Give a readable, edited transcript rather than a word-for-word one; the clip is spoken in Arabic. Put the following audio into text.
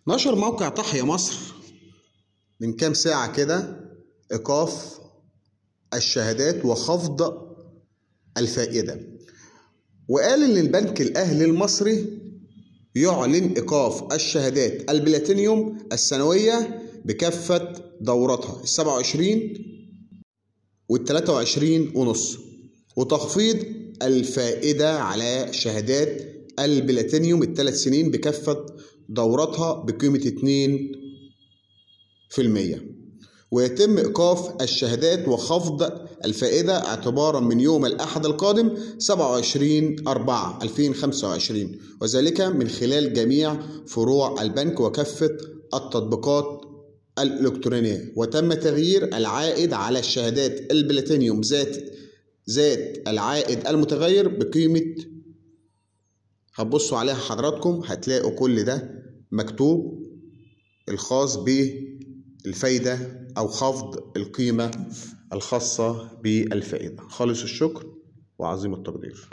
نشر موقع تحيا مصر من كام ساعة كده إيقاف الشهادات وخفض الفائدة، وقال إن البنك الأهلي المصري يعلن إيقاف الشهادات البلاتينيوم السنوية بكافة دوراتها 27 وال23.5، وتخفيض الفائدة على شهادات البلاتينيوم ال3 سنين بكافة دوراتها بقيمة 2%، ويتم إيقاف الشهادات وخفض الفائدة اعتبارا من يوم الأحد القادم 27/4/2025، وذلك من خلال جميع فروع البنك وكافة التطبيقات الإلكترونية. وتم تغيير العائد على الشهادات البلاتينيوم ذات العائد المتغير بقيمة، هتبصوا عليها حضراتكم هتلاقوا كل ده مكتوب، الخاص بالفايدة أو خفض القيمة الخاصة بالفائدة. خالص الشكر وعظيم التقدير.